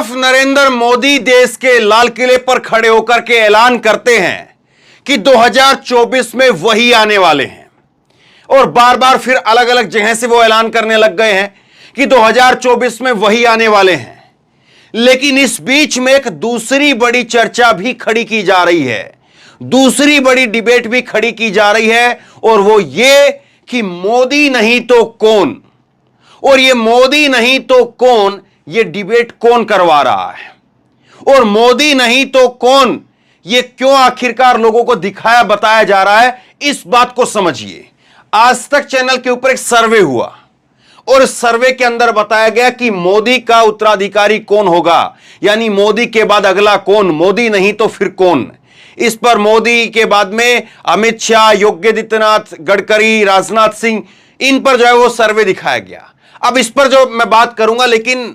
तरफ नरेंद्र मोदी देश के लाल किले पर खड़े होकर के ऐलान करते हैं कि 2024 में वही आने वाले हैं, और बार बार फिर अलग अलग जगह से वो ऐलान करने लग गए हैं कि 2024 में वही आने वाले हैं। लेकिन इस बीच में एक दूसरी बड़ी चर्चा भी खड़ी की जा रही है, दूसरी बड़ी डिबेट भी खड़ी की जा रही है, और वो ये कि मोदी नहीं तो कौन, और ये मोदी नहीं तो कौन, ये डिबेट कौन करवा रहा है, और मोदी नहीं तो कौन ये क्यों आखिरकार लोगों को दिखाया बताया जा रहा है, इस बात को समझिए। आज तक चैनल के ऊपर एक सर्वे हुआ, और इस सर्वे के अंदर बताया गया कि मोदी का उत्तराधिकारी कौन होगा, यानी मोदी के बाद अगला कौन, मोदी नहीं तो फिर कौन। इस पर मोदी के बाद में अमित शाह, योगी आदित्यनाथ, गडकरी, राजनाथ सिंह, इन पर जो है वो सर्वे दिखाया गया। अब इस पर जो मैं बात करूंगा, लेकिन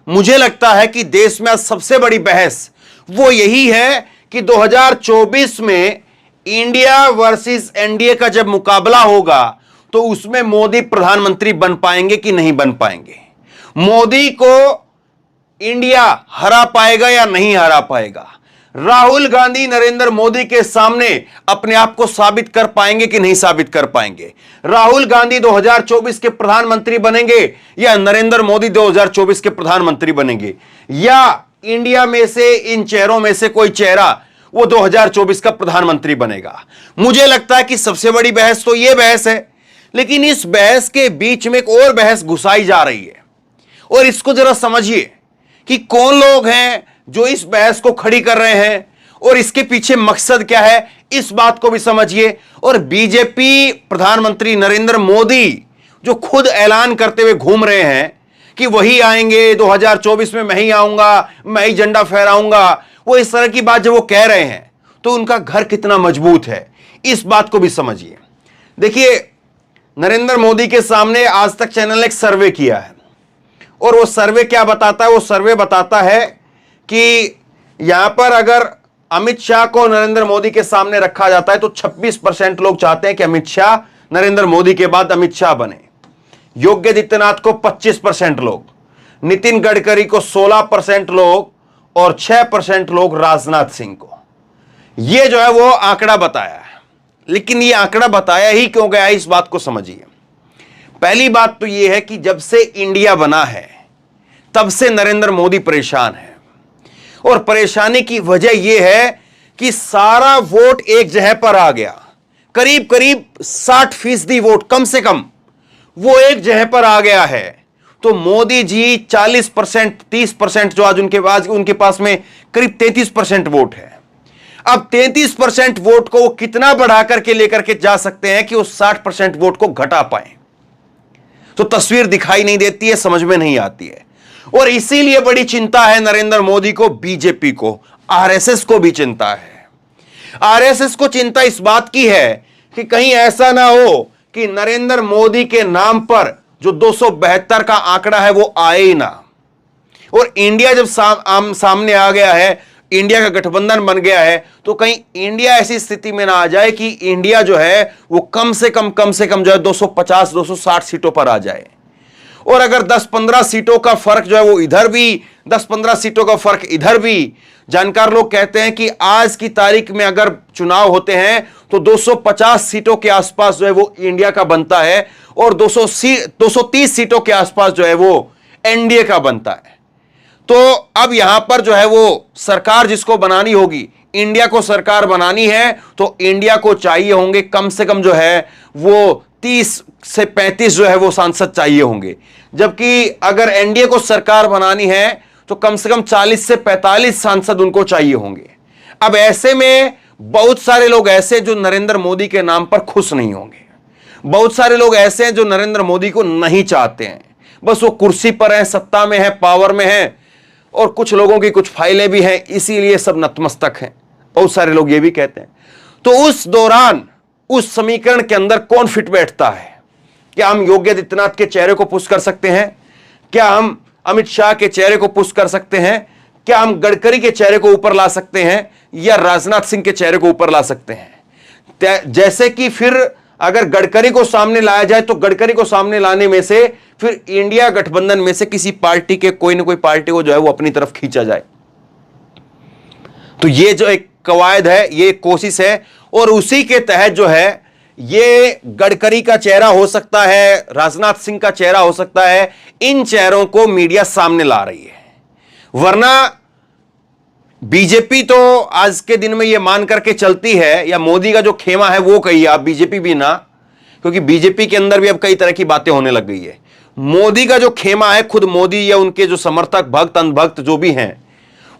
मुझे लगता है कि देश में आज सबसे बड़ी बहस वो यही है कि 2024 में इंडिया वर्सेस एनडीए का जब मुकाबला होगा तो उसमें मोदी प्रधानमंत्री बन पाएंगे कि नहीं बन पाएंगे, मोदी को इंडिया हरा पाएगा या नहीं हरा पाएगा, राहुल गांधी नरेंद्र मोदी के सामने अपने आप को साबित कर पाएंगे कि नहीं साबित कर पाएंगे, राहुल गांधी 2024 के प्रधानमंत्री बनेंगे या नरेंद्र मोदी 2024 के प्रधानमंत्री बनेंगे, या इंडिया में से इन चेहरों में से कोई चेहरा वो 2024 का प्रधानमंत्री बनेगा। मुझे लगता है कि सबसे बड़ी बहस तो यह बहस है, लेकिन इस बहस के बीच में एक और बहस घुसाई जा रही है, और इसको जरा समझिए कि कौन लोग हैं जो इस बहस को खड़ी कर रहे हैं और इसके पीछे मकसद क्या है, इस बात को भी समझिए। और बीजेपी प्रधानमंत्री नरेंद्र मोदी जो खुद ऐलान करते हुए घूम रहे हैं कि वही आएंगे, 2024 में मैं ही आऊंगा, मैं ही झंडा फहराऊंगा, वो इस तरह की बात जब वो कह रहे हैं तो उनका घर कितना मजबूत है, इस बात को भी समझिए। देखिए, नरेंद्र मोदी के सामने आज तक चैनल ने एक सर्वे किया है, और वो सर्वे क्या बताता है, वो सर्वे बताता है कि यहां पर अगर अमित शाह को नरेंद्र मोदी के सामने रखा जाता है तो 26% लोग चाहते हैं कि अमित शाह नरेंद्र मोदी के बाद अमित शाह बने, योगी आदित्यनाथ को 25% लोग, नितिन गडकरी को 16% लोग, और 6% लोग राजनाथ सिंह को। यह जो है वो आंकड़ा बताया है। लेकिन यह आंकड़ा बताया ही क्यों गया है, इस बात को समझिए। पहली बात तो यह है कि जब से इंडिया बना है तब से नरेंद्र मोदी परेशान है, और परेशानी की वजह यह है कि सारा वोट एक जगह पर आ गया, करीब करीब 60% वोट कम से कम वो एक जगह पर आ गया है। तो मोदी जी 40%, 30% जो आज उनके पास में करीब 33% वोट है। अब 33% वोट को वो कितना बढ़ा करके लेकर के जा सकते हैं कि वो 60% वोट को घटा पाए, तो तस्वीर दिखाई नहीं देती है, समझ में नहीं आती है। और इसीलिए बड़ी चिंता है नरेंद्र मोदी को, बीजेपी को, आरएसएस को भी चिंता है। आरएसएस को चिंता इस बात की है कि कहीं ऐसा ना हो कि नरेंद्र मोदी के नाम पर जो 272 का आंकड़ा है वो आए ही ना, और इंडिया जब सामने आ गया है, इंडिया का गठबंधन बन गया है, तो कहीं इंडिया ऐसी स्थिति में ना आ जाए कि इंडिया जो है वो कम से कम जो है 250 260 सीटों पर आ जाए। और अगर 10-15 सीटों का फर्क जो है वो इधर भी, 10-15 सीटों का फर्क इधर भी, जानकार लोग कहते हैं कि आज की तारीख में अगर चुनाव होते हैं तो 250 सीटों के आसपास जो है वो इंडिया का बनता है, और 230 सीटों के आसपास जो है वो एनडीए का बनता है। तो अब यहां पर जो है वो सरकार जिसको बनानी होगी, इंडिया को सरकार बनानी है, तो इंडिया को चाहिए होंगे कम से कम जो है वो 30 से 35 जो है वो सांसद चाहिए होंगे, जबकि अगर एनडीए को सरकार बनानी है तो कम से कम 40 से 45 सांसद उनको चाहिए होंगे। अब ऐसे में बहुत सारे लोग ऐसे जो नरेंद्र मोदी के नाम पर खुश नहीं होंगे, बहुत सारे लोग ऐसे हैं जो नरेंद्र मोदी को नहीं चाहते हैं, बस वो कुर्सी पर हैं, सत्ता में है, पावर में है, और कुछ लोगों की कुछ फाइलें भी हैं, इसीलिए सब नतमस्तक हैं, बहुत सारे लोग ये भी कहते हैं। तो उस दौरान उस समीकरण के अंदर कौन फिट बैठता है? क्या हम योगी आदित्यनाथ के चेहरे को पुश कर सकते हैं? क्या हम अमित शाह के चेहरे को पुश कर सकते हैं? क्या हम गडकरी के चेहरे को ऊपर ला सकते हैं, या राजनाथ सिंह के चेहरे को ऊपर ला सकते हैं? जैसे कि फिर अगर गडकरी को सामने लाया जाए तो गडकरी को सामने लाने में से फिर इंडिया गठबंधन में से किसी पार्टी के कोई ना कोई पार्टी को जो है वो अपनी तरफ खींचा जाए। तो ये जो एक कवायद है, ये कोशिश है, और उसी के तहत जो है ये गडकरी का चेहरा हो सकता है, राजनाथ सिंह का चेहरा हो सकता है, इन चेहरों को मीडिया सामने ला रही है। वरना बीजेपी तो आज के दिन में ये मान करके चलती है, या मोदी का जो खेमा है वो कहिए आप, बीजेपी भी ना, क्योंकि बीजेपी के अंदर भी अब कई तरह की बातें होने लग गई है। मोदी का जो खेमा है, खुद मोदी या उनके जो समर्थक, भक्त, अंधभक्त जो भी हैं,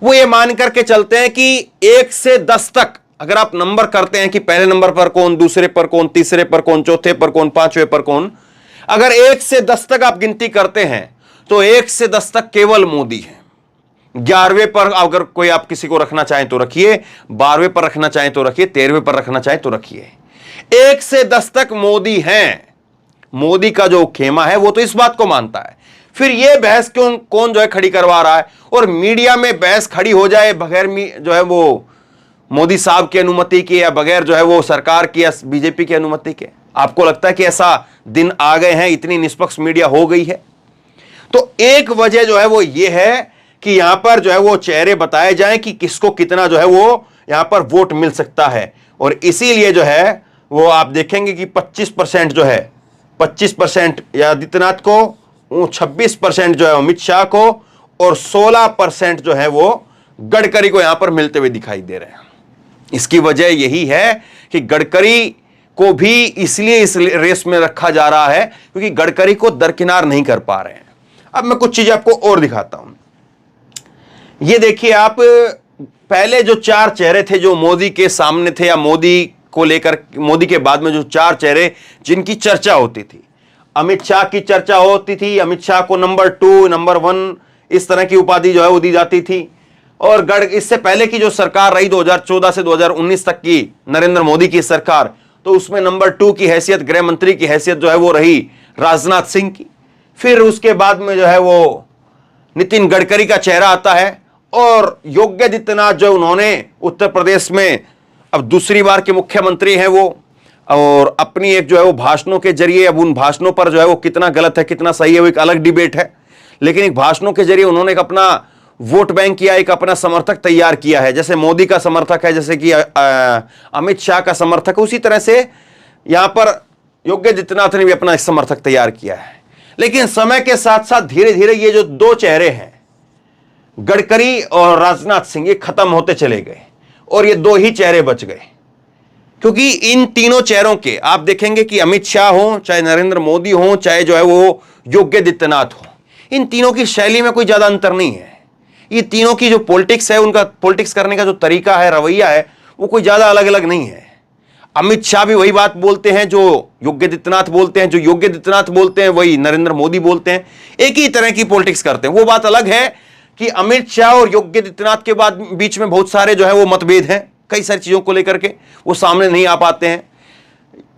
वो ये मान करके चलते हैं कि 1 से 10 तक अगर आप नंबर करते हैं कि पहले नंबर पर कौन, दूसरे पर कौन, तीसरे पर कौन, चौथे पर कौन, पांचवें पर कौन, अगर 1 से 10 तक आप गिनती करते हैं तो 1 से 10 तक केवल मोदी है। 11वें पर अगर कोई आप किसी को रखना चाहें तो रखिए, 12वें पर रखना चाहें तो रखिए, 13वें पर रखना चाहें तो रखिए। 1 से 10 तक मोदी हैं। मोदी का जो खेमा है वो तो इस बात को मानता है। फिर ये बहस कौन जो है खड़ी करवा रहा है, और मीडिया में बहस खड़ी हो जाए बगैर जो है वो मोदी साहब की अनुमति के, या बगैर जो है वो सरकार की या बीजेपी की अनुमति के। आपको लगता है कि ऐसा दिन आ गए हैं, इतनी निष्पक्ष मीडिया हो गई है? तो एक वजह जो है वो ये है कि यहां पर जो है वो चेहरे बताए जाएं कि किसको कितना जो है वो यहां पर वोट मिल सकता है। और इसीलिए जो है वो आप देखेंगे कि 25% जो है, 25% आदित्यनाथ को, 26% जो है अमित शाह को, और 16% जो है वो गडकरी को यहां पर मिलते हुए दिखाई दे रहे हैं। इसकी वजह यही है कि गडकरी को भी इसलिए इस रेस में रखा जा रहा है क्योंकि गडकरी को दरकिनार नहीं कर पा रहे हैं। अब मैं कुछ चीजें आपको और दिखाता हूं। ये देखिए आप, पहले जो 4 चेहरे थे जो मोदी के सामने थे, या मोदी को लेकर, मोदी के बाद में जो 4 चेहरे जिनकी चर्चा होती थी, अमित शाह की चर्चा होती थी, अमित शाह को नंबर 2, नंबर 1 इस तरह की उपाधि जो है वो दी जाती थी। और इससे पहले की जो सरकार रही 2014 से 2019 तक की नरेंद्र मोदी की सरकार, तो उसमें नंबर 2 की हैसियत, गृह मंत्री की हैसियत जो है वो रही राजनाथ सिंह की। फिर उसके बाद में जो है वो नितिन गडकरी का चेहरा आता है, और योगी आदित्यनाथ जो उन्होंने उत्तर प्रदेश में अब दूसरी बार के मुख्यमंत्री हैं वो, और अपनी एक जो है वो भाषणों के जरिए, अब उन भाषणों पर जो है वो कितना गलत है कितना सही है वो एक अलग डिबेट है, लेकिन एक भाषणों के जरिए उन्होंने एक अपना वोट बैंक किया, एक अपना समर्थक तैयार किया है। जैसे मोदी का समर्थक है, जैसे कि अमित शाह का समर्थक है, उसी तरह से यहां पर योगी आदित्यनाथ ने भी अपना एक समर्थक तैयार किया है। लेकिन समय के साथ साथ धीरे धीरे ये जो 2 चेहरे हैं, गडकरी और राजनाथ सिंह, ये खत्म होते चले गए, और ये 2 ही चेहरे बच गए। क्योंकि इन तीनों चेहरों के आप देखेंगे कि अमित शाह हो, चाहे नरेंद्र मोदी हो, चाहे जो है वो योगी आदित्यनाथ हो, इन तीनों की शैली में कोई ज्यादा अंतर नहीं है। ये तीनों की जो पॉलिटिक्स है, उनका पॉलिटिक्स करने का जो तरीका है, रवैया है, वो कोई ज्यादा अलग अलग नहीं है। अमित शाह भी वही बात बोलते हैं जो योगी आदित्यनाथ बोलते हैं, जो योगी आदित्यनाथ बोलते हैं वही नरेंद्र मोदी बोलते हैं, एक ही तरह की पॉलिटिक्स करते हैं। वो बात अलग है कि अमित शाह और योगी आदित्यनाथ के बाद बीच में बहुत सारे जो है वो मतभेद हैं, कई सारी चीजों को लेकर के वो सामने नहीं आ पाते हैं।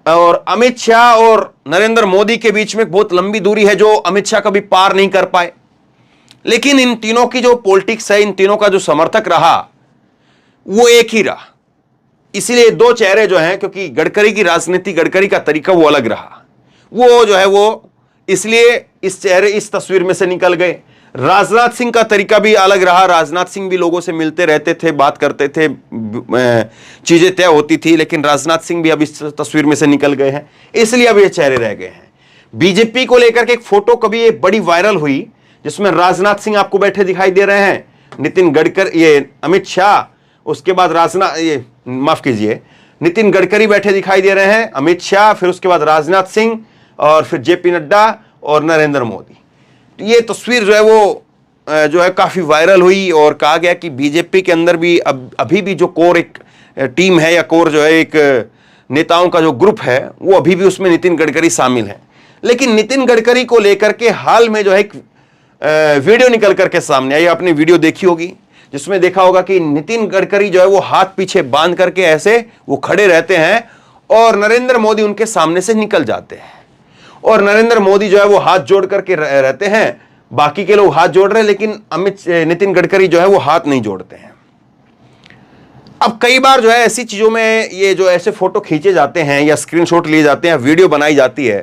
और अमित शाह और नरेंद्र मोदी के बीच में बहुत लंबी दूरी है जो अमित शाह कभी पार नहीं कर पाए। लेकिन इन तीनों की जो पॉलिटिक्स है, इन तीनों का जो समर्थक रहा वो एक ही रहा। इसलिए 2 चेहरे जो हैं, क्योंकि गडकरी की राजनीति, गडकरी का तरीका वो अलग रहा, वो जो है वो इसलिए इस चेहरे इस तस्वीर में से निकल गए। राजनाथ सिंह का तरीका भी अलग रहा। राजनाथ सिंह भी लोगों से मिलते रहते थे, बात करते थे, चीजें तय होती थी, लेकिन राजनाथ सिंह भी अब इस तस्वीर में से निकल गए हैं, इसलिए अब ये चेहरे रह गए हैं। बीजेपी को लेकर के एक फोटो कभी एक बड़ी वायरल हुई जिसमें राजनाथ सिंह आपको बैठे दिखाई दे रहे हैं, नितिन गडकरी, ये अमित शाह, उसके बाद नितिन गडकरी बैठे दिखाई दे रहे हैं, अमित शाह, फिर उसके बाद राजनाथ सिंह, और फिर जेपी नड्डा और नरेंद्र मोदी। तो ये तस्वीर जो है वो जो है काफी वायरल हुई, और कहा गया कि बीजेपी के अंदर भी अभी भी जो कोर एक टीम है, या कोर जो है एक नेताओं का जो ग्रुप है, वो अभी भी उसमें नितिन गडकरी शामिल है। लेकिन नितिन गडकरी को लेकर के हाल में जो है एक वीडियो निकल करके सामने आई, आपने वीडियो देखी होगी, जिसमें देखा होगा कि नितिन गडकरी जो है वो हाथ पीछे बांध करके ऐसे वो खड़े रहते हैं, और नरेंद्र मोदी उनके सामने से निकल जाते हैं, और नरेंद्र मोदी जो है वो हाथ जोड़ करके रहते हैं, बाकी के लोग हाथ जोड़ रहे हैं, लेकिन नितिन गडकरी जो है वो हाथ नहीं जोड़ते हैं। अब कई बार जो है ऐसी चीजों में ये जो ऐसे फोटो खींचे जाते हैं या स्क्रीनशॉट लिए जाते हैं, वीडियो बनाई जाती है,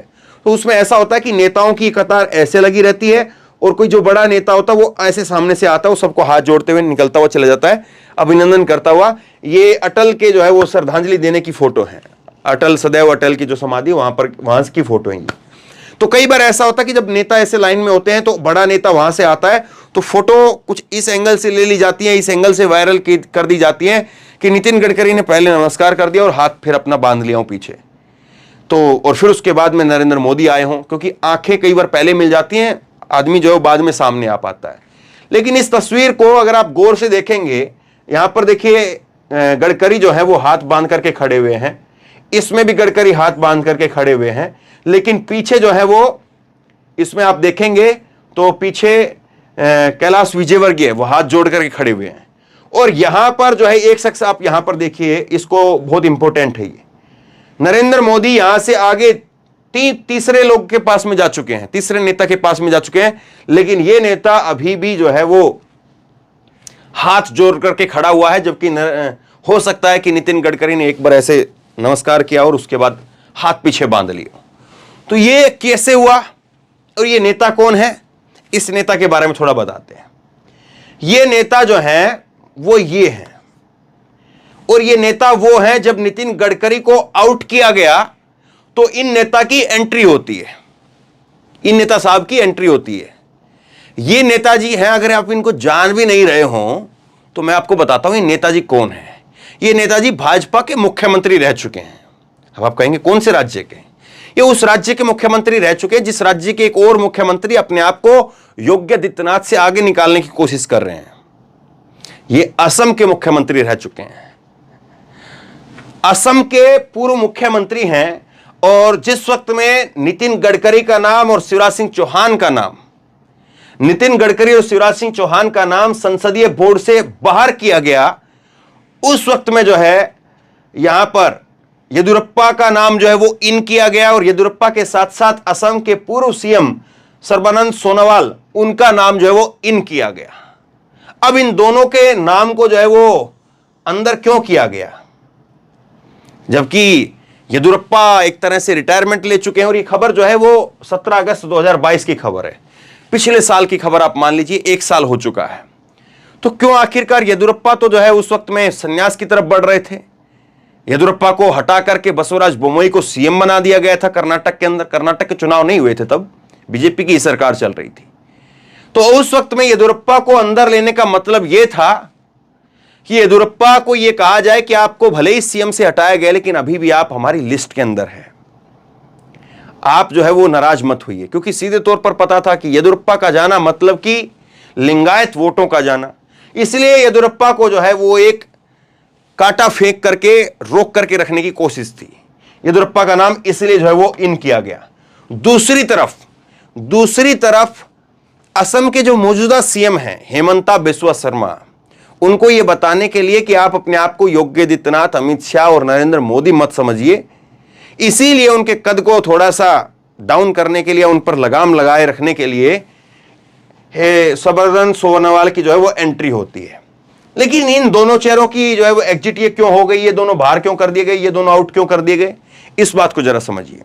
तो उसमें ऐसा होता है कि नेताओं की कतार ऐसे लगी रहती है और कोई जो बड़ा नेता होता है वो ऐसे सामने से आता है, वो सबको हाथ जोड़ते हुए निकलता हुआ चला जाता है, अभिनंदन करता हुआ। ये अटल के जो है वो श्रद्धांजलि देने की फोटो है, अटल सदैव अटल की जो समाधि वहां की फोटो है। तो कई बार ऐसा होता है कि जब नेता ऐसे लाइन में होते हैं तो बड़ा नेता वहां से आता है तो फोटो कुछ इस एंगल से ले ली जाती है, इस एंगल से वायरल कर दी जाती है कि नितिन गडकरी ने पहले नमस्कार कर दिया और हाथ फिर अपना बांध लिया पीछे, तो और फिर उसके बाद में नरेंद्र मोदी आए हों, क्योंकि आंखें कई बार पहले मिल जाती हैं, आदमी जो है बाद में सामने आ पाता है। लेकिन इस तस्वीर को अगर आप गौर से देखेंगे, यहां पर देखिए गडकरी जो है वो हाथ बांध करके खड़े हुए हैं, इसमें भी गडकरी हाथ बांध करके खड़े हुए हैं, लेकिन पीछे जो है वो, इसमें आप देखेंगे तो पीछे कैलाश विजयवर्गीय वो हाथ जोड़ करके खड़े हुए हैं। और यहां पर जो है एक शख्स, आप यहां पर देखिए, इसको बहुत इंपॉर्टेंट है ये, नरेंद्र मोदी यहां से आगे तीसरे लोग के पास में जा चुके हैं, तीसरे नेता के पास में जा चुके हैं, लेकिन ये नेता अभी भी जो है वो हाथ जोड़ करके खड़ा हुआ है, जबकि हो सकता है कि नितिन गडकरी ने एक बार ऐसे नमस्कार किया और उसके बाद हाथ पीछे बांध लिया। तो ये कैसे हुआ और ये नेता कौन है, इस नेता के बारे में थोड़ा बताते हैं। ये नेता जो है वो ये है, और ये नेता वो है जब नितिन गडकरी को आउट किया गया तो इन नेता की एंट्री होती है, इन नेता साहब की एंट्री होती है। ये नेताजी हैं, अगर आप इनको जान भी नहीं रहे हों तो मैं आपको बताता हूं ये नेताजी कौन है। ये नेताजी भाजपा के मुख्यमंत्री रह चुके हैं। अब आप कहेंगे कौन से राज्य के? ये उस राज्य के मुख्यमंत्री रह चुके हैं जिस राज्य के एक और मुख्यमंत्री अपने आप को योगी आदित्यनाथ से आगे निकालने की कोशिश कर रहे हैं। ये असम के मुख्यमंत्री रह चुके हैं, असम के पूर्व मुख्यमंत्री हैं। और जिस वक्त में नितिन गडकरी का नाम और शिवराज सिंह चौहान का नाम, नितिन गडकरी और शिवराज सिंह चौहान का नाम संसदीय बोर्ड से बाहर किया गया, उस वक्त में जो है यहां पर येदियुरप्पा का नाम जो है वो इन किया गया, और येदियुरप्पा के साथ साथ असम के पूर्व सीएम सर्बानंद सोनोवाल, उनका नाम जो है वो इन किया गया। अब इन दोनों के नाम को जो है वो अंदर क्यों किया गया, जबकि येदियुरप्पा एक तरह से रिटायरमेंट ले चुके हैं। और ये खबर जो है वो 17 अगस्त 2022 की खबर है, पिछले साल की खबर, आप मान लीजिए 1 साल हो चुका है। तो क्यों आखिरकार येदियुरप्पा तो जो है उस वक्त में संन्यास की तरफ बढ़ रहे थे, येदियुरप्पा को हटा करके बसवराज बोम्मई को सीएम बना दिया गया था कर्नाटक के अंदर। कर्नाटक के चुनाव नहीं हुए थे तब, बीजेपी की सरकार चल रही थी। तो उस वक्त में येदियुरप्पा को अंदर लेने का मतलब यह था कि येदियुरप्पा को यह कहा जाए कि आपको भले ही सीएम से हटाया गया, लेकिन अभी भी आप हमारी लिस्ट के अंदर है, आप जो है वो नाराज मत होइए। क्योंकि सीधे तौर पर पता था कि येदियुरप्पा का जाना मतलब कि लिंगायत वोटों का जाना, इसलिए येदियुरप्पा को जो है वो एक कांटा फेंक करके रोक करके रखने की कोशिश थी। येदियुरप्पा का नाम इसलिए जो है वो इन किया गया। दूसरी तरफ असम के जो मौजूदा सीएम हैं हेमंता बिस्वा शर्मा, उनको यह बताने के लिए कि आप अपने आप को योगी आदित्यनाथ, अमित शाह और नरेंद्र मोदी मत समझिए, इसीलिए उनके कद को थोड़ा सा डाउन करने के लिए, उन पर लगाम लगाए रखने के लिए सर्बानंद सोनोवाल की जो है वो एंट्री होती है। लेकिन इन दोनों चेहरों की जो है वो एग्जिट ये क्यों हो गई, ये दोनों बाहर क्यों कर दिए गए, ये दोनों आउट क्यों कर दिए गए, इस बात को जरा समझिए।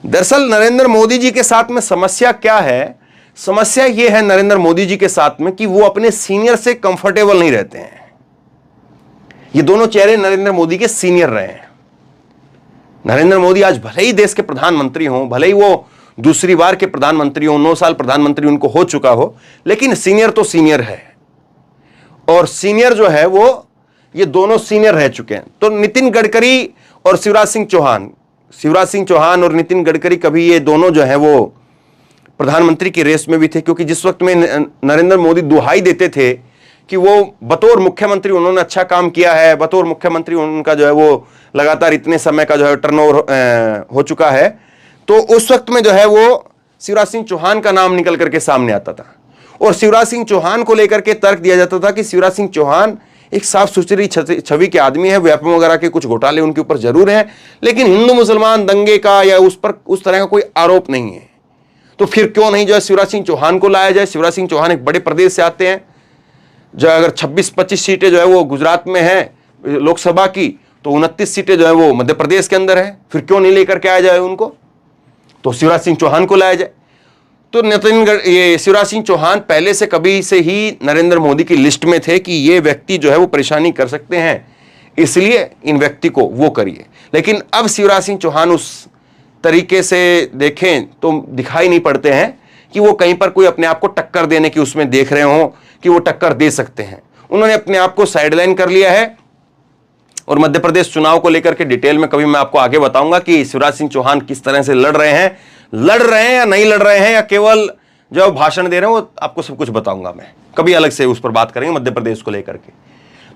दरअसल नरेंद्र मोदी जी के साथ में समस्या क्या है? समस्या यह है नरेंद्र मोदी जी के साथ में कि वो अपने सीनियर से कंफर्टेबल नहीं रहते हैं। ये दोनों चेहरे नरेंद्र मोदी के सीनियर रहे हैं। नरेंद्र मोदी आज भले ही देश के प्रधानमंत्री हों, भले ही वो दूसरी बार के प्रधानमंत्री हों, 9 साल प्रधानमंत्री उनको हो चुका हो, लेकिन सीनियर तो सीनियर है। और सीनियर जो है वो, ये दोनों सीनियर रह चुके हैं। तो नितिन गडकरी और शिवराज सिंह चौहान और नितिन गडकरी, कभी ये दोनों जो है वो प्रधानमंत्री की रेस में भी थे। क्योंकि जिस वक्त में नरेंद्र मोदी दुहाई देते थे कि वो बतौर मुख्यमंत्री उन्होंने अच्छा काम किया है, बतौर मुख्यमंत्री उनका जो है वो लगातार इतने समय का जो है टर्नओवर हो चुका है, तो उस वक्त में जो है वो शिवराज सिंह चौहान का नाम निकल करके सामने आता था। और शिवराज सिंह चौहान को लेकर के तर्क दिया जाता था कि शिवराज सिंह चौहान एक साफ सुथरी छवि के आदमी है, व्यापम वगैरह के कुछ घोटाले उनके ऊपर जरूर हैं, लेकिन हिंदू मुसलमान दंगे का या उस पर उस तरह का कोई आरोप नहीं है। तो फिर क्यों नहीं जो है शिवराज सिंह चौहान को लाया जाए? शिवराज सिंह चौहान एक बड़े प्रदेश से आते हैं, जो अगर 26-25 सीटें जो है वो गुजरात में हैं, लोकसभा की, तो 29 सीटें जो है वो मध्य प्रदेश के अंदर है, फिर क्यों नहीं लेकर के आया जाए उनको? तो शिवराज सिंह चौहान को लाया जाए। तो ये शिवराज सिंह चौहान पहले से कभी से ही नरेंद्र मोदी की लिस्ट में थे कि ये व्यक्ति जो है वो परेशानी कर सकते हैं, इसलिए इन व्यक्ति को वो करिए। लेकिन अब शिवराज सिंह चौहान उस तरीके से देखें तो दिखाई नहीं पड़ते हैं कि वो कहीं पर कोई अपने आप को टक्कर देने की उसमें देख रहे हो कि वो टक्कर दे सकते हैं। उन्होंने अपने आप को साइडलाइन कर लिया है। और मध्य प्रदेश चुनाव को लेकर के डिटेल में कभी मैं आपको आगे बताऊंगा कि शिवराज सिंह चौहान किस तरह से लड़ रहे हैं या नहीं लड़ रहे हैं, या केवल जो भाषण दे रहे हैं, वो आपको सब कुछ बताऊंगा मैं। कभी अलग से उस पर बात करेंगे मध्य प्रदेश को लेकर के।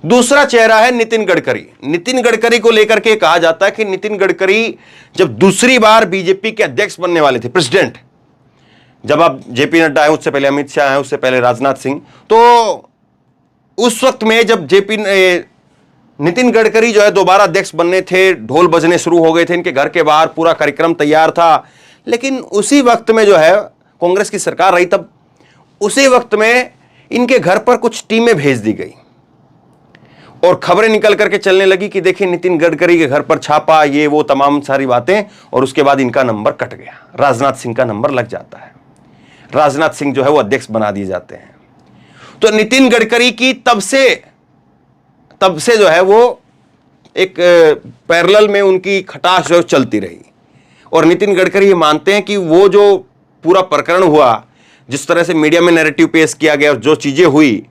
दूसरा चेहरा है नितिन गडकरी। नितिन गडकरी को लेकर के कहा जाता है कि नितिन गडकरी जब दूसरी बार बीजेपी के अध्यक्ष बनने वाले थे, प्रेसिडेंट, जब आप जेपी नड्डा है, उससे पहले अमित शाह है, उससे पहले राजनाथ सिंह, तो उस वक्त में जब नितिन गडकरी जो है दोबारा अध्यक्ष बनने थे, ढोल बजने शुरू हो गए थे इनके घर के बाहर, पूरा कार्यक्रम तैयार था। लेकिन उसी वक्त में जो है कांग्रेस की सरकार रही, तब उसी वक्त में इनके घर पर कुछ टीमें भेज दी गई और खबरें निकल करके चलने लगी कि देखिए नितिन गडकरी के घर पर छापा, ये वो तमाम सारी बातें, और उसके बाद इनका नंबर कट गया, राजनाथ सिंह का नंबर लग जाता है, राजनाथ सिंह जो है वो अध्यक्ष बना दिए जाते हैं। तो नितिन गडकरी की तब से जो है वो एक पैरेलल में उनकी खटास जो चलती रही। और नितिन गडकरी ये मानते हैं कि वो जो पूरा प्रकरण हुआ, जिस तरह से मीडिया में नैरेटिव पेश किया गया और जो चीजें हुई,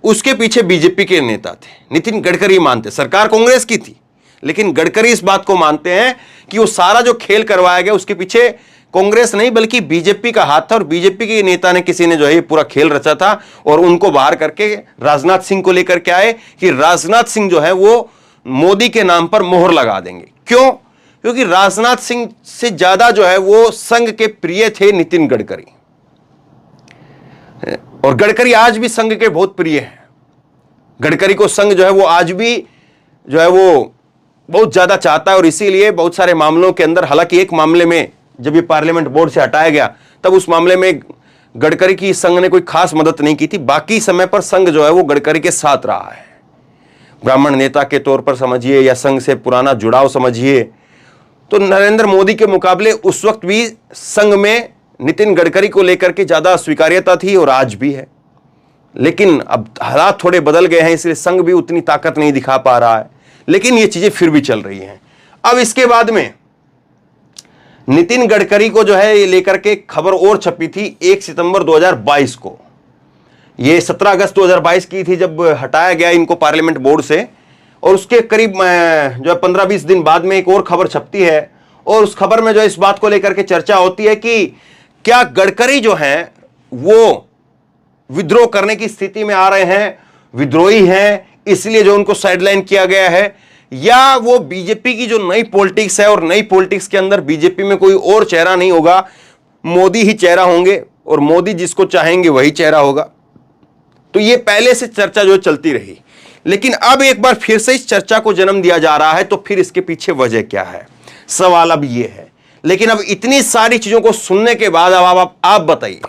उसके पीछे बीजेपी के नेता थे। नितिन गडकरी मानते, सरकार कांग्रेस की थी, लेकिन गडकरी इस बात को मानते हैं कि वो सारा जो खेल करवाया गया उसके पीछे कांग्रेस नहीं बल्कि बीजेपी का हाथ था, और बीजेपी के नेता ने, किसी ने जो है ये पूरा खेल रचा था। और उनको बाहर करके राजनाथ सिंह को लेकर के आए कि राजनाथ सिंह जो है वो मोदी के नाम पर मोहर लगा देंगे। क्यों? क्योंकि राजनाथ सिंह से ज्यादा जो है वो संघ के प्रिय थे नितिन गडकरी, और गडकरी आज भी संघ के बहुत प्रिय हैं। गडकरी को संघ जो है वो आज भी जो है वो बहुत ज्यादा चाहता है, और इसीलिए बहुत सारे मामलों के अंदर, हालांकि एक मामले में जब ये पार्लियामेंट बोर्ड से हटाया गया तब उस मामले में गडकरी की संघ ने कोई खास मदद नहीं की थी, बाकी समय पर संघ जो है वो गडकरी के साथ रहा है। ब्राह्मण नेता के तौर पर समझिए या संघ से पुराना जुड़ाव समझिए, तो नरेंद्र मोदी के मुकाबले उस वक्त भी संघ में नितिन गडकरी को लेकर के ज्यादा स्वीकार्यता थी, और आज भी है। लेकिन अब हालात थोड़े बदल गए हैं, इसलिए संघ भी उतनी ताकत नहीं दिखा पा रहा है, लेकिन ये चीजें फिर भी चल रही हैं। अब इसके बाद में नितिन गडकरी को जो है ये लेकर के खबर और छपी थी 1 सितंबर 2022 को। ये 17 अगस्त 2022 की थी जब हटाया गया इनको पार्लियामेंट बोर्ड से, और उसके करीब जो है 15-20 दिन बाद में एक और खबर छपती है, और उस खबर में जो इस बात को लेकर के चर्चा होती है कि क्या गडकरी जो हैं वो विद्रोह करने की स्थिति में आ रहे हैं, विद्रोही हैं, इसलिए जो उनको साइडलाइन किया गया है, या वो बीजेपी की जो नई पॉलिटिक्स है, और नई पॉलिटिक्स के अंदर बीजेपी में कोई और चेहरा नहीं होगा, मोदी ही चेहरा होंगे, और मोदी जिसको चाहेंगे वही चेहरा होगा। तो ये पहले से चर्चा जो चलती रही, लेकिन अब एक बार फिर से इस चर्चा को जन्म दिया जा रहा है। तो फिर इसके पीछे वजह क्या है, सवाल अब ये है। लेकिन अब इतनी सारी चीजों को सुनने के बाद अब आप बताइए,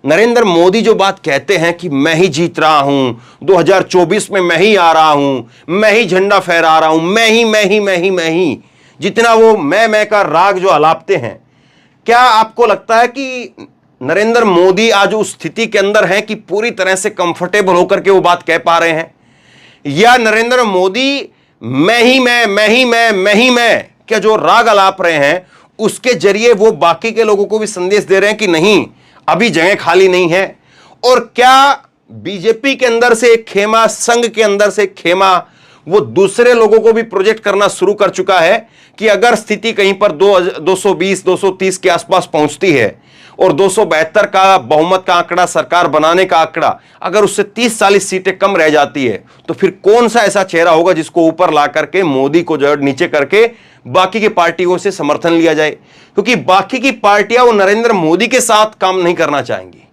नरेंद्र मोदी जो बात कहते हैं कि मैं ही जीत रहा हूं, 2024 में मैं ही आ रहा हूं, मैं ही झंडा फहरा रहा हूं, मैं ही, जितना वो मैं का राग जो अलापते हैं, क्या आपको लगता है कि नरेंद्र मोदी आज उस स्थिति के अंदर हैं कि पूरी तरह से कंफर्टेबल होकर के वो बात कह पा रहे हैं, या नरेंद्र मोदी मैं क्या जो राग अलाप रहे हैं उसके जरिए वो बाकी के लोगों को भी संदेश दे रहे हैं कि नहीं, अभी जगह खाली नहीं है? और क्या बीजेपी के अंदर से एक खेमा, संघ के अंदर से एक खेमा वो दूसरे लोगों को भी प्रोजेक्ट करना शुरू कर चुका है कि अगर स्थिति कहीं पर 220-230 के आसपास पहुंचती है, और 272 का बहुमत का आंकड़ा, सरकार बनाने का आंकड़ा, अगर उससे 30-40 सीटें कम रह जाती है, तो फिर कौन सा ऐसा चेहरा होगा जिसको ऊपर ला करके मोदी को जो नीचे करके बाकी की पार्टियों से समर्थन लिया जाए? क्योंकि बाकी की पार्टियां वो नरेंद्र मोदी के साथ काम नहीं करना चाहेंगी,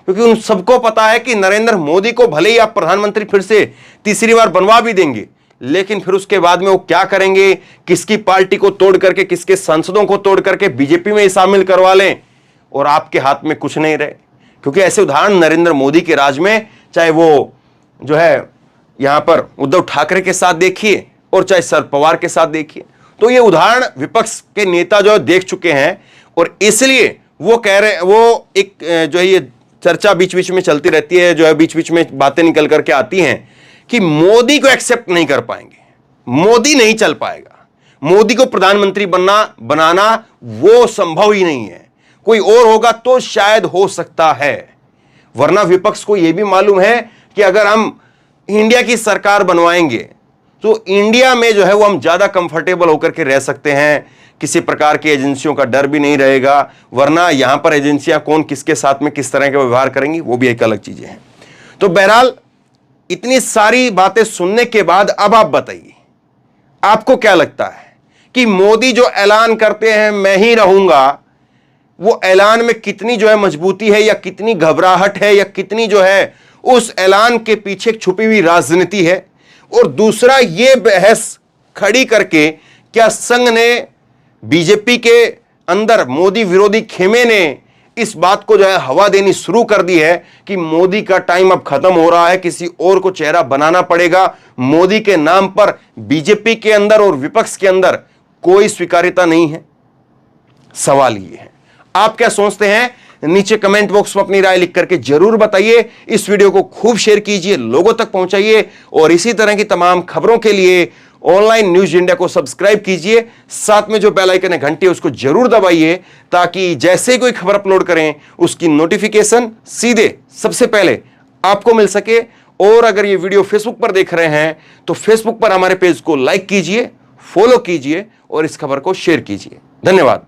क्योंकि उन सबको पता है कि नरेंद्र मोदी को भले ही आप प्रधानमंत्री फिर से तीसरी बार बनवा भी देंगे, लेकिन फिर उसके बाद में वो क्या करेंगे, किसकी पार्टी को तोड़ करके, किसके सांसदों को तोड़ करके बीजेपी में शामिल करवा लें, और आपके हाथ में कुछ नहीं रहे। क्योंकि ऐसे उदाहरण नरेंद्र मोदी के राज में, चाहे वो जो है यहां पर उद्धव ठाकरे के साथ देखिए और चाहे शरद पवार के साथ देखिए, तो ये उदाहरण विपक्ष के नेता जो देख चुके हैं और इसलिए वो कह रहे, वो एक जो है ये चर्चा बीच बीच में चलती रहती है, जो है बीच बीच में बातें निकल करके आती हैं कि मोदी को एक्सेप्ट नहीं कर पाएंगे, मोदी नहीं चल पाएगा, मोदी को प्रधानमंत्री बनाना वो संभव ही नहीं है, कोई और होगा तो शायद हो सकता है। वरना विपक्ष को यह भी मालूम है कि अगर हम इंडिया की सरकार बनवाएंगे तो इंडिया में जो है वो हम ज्यादा कंफर्टेबल होकर के रह सकते हैं, किसी प्रकार की एजेंसियों का डर भी नहीं रहेगा। वरना यहां पर एजेंसियां कौन किसके साथ में किस तरह का व्यवहार करेंगी वो भी एक अलग चीजें हैं। तो बहरहाल इतनी सारी बातें सुनने के बाद अब आप बताइए, आपको क्या लगता है कि मोदी जो ऐलान करते हैं मैं ही रहूंगा, वो ऐलान में कितनी जो है मजबूती है या कितनी घबराहट है या कितनी जो है उस ऐलान के पीछे छुपी हुई राजनीति है? और दूसरा, ये बहस खड़ी करके क्या संघ ने, बीजेपी के अंदर मोदी विरोधी खेमे ने इस बात को जो है हवा देनी शुरू कर दी है कि मोदी का टाइम अब खत्म हो रहा है, किसी और को चेहरा बनाना पड़ेगा, मोदी के नाम पर बीजेपी के अंदर और विपक्ष के अंदर कोई स्वीकार्यता नहीं है? सवाल ये है, आप क्या सोचते हैं? नीचे कमेंट बॉक्स में अपनी राय लिख करके जरूर बताइए। इस वीडियो को खूब शेयर कीजिए, लोगों तक पहुंचाइए और इसी तरह की तमाम खबरों के लिए ऑनलाइन न्यूज इंडिया को सब्सक्राइब कीजिए। साथ में जो बेल आइकन है घंटी उसको जरूर दबाइए ताकि जैसे कोई खबर अपलोड करें उसकी नोटिफिकेशन सीधे सबसे पहले आपको मिल सके। और अगर ये वीडियो फेसबुक पर देख रहे हैं तो फेसबुक पर हमारे पेज को लाइक कीजिए, फॉलो कीजिए और इस खबर को शेयर कीजिए। धन्यवाद।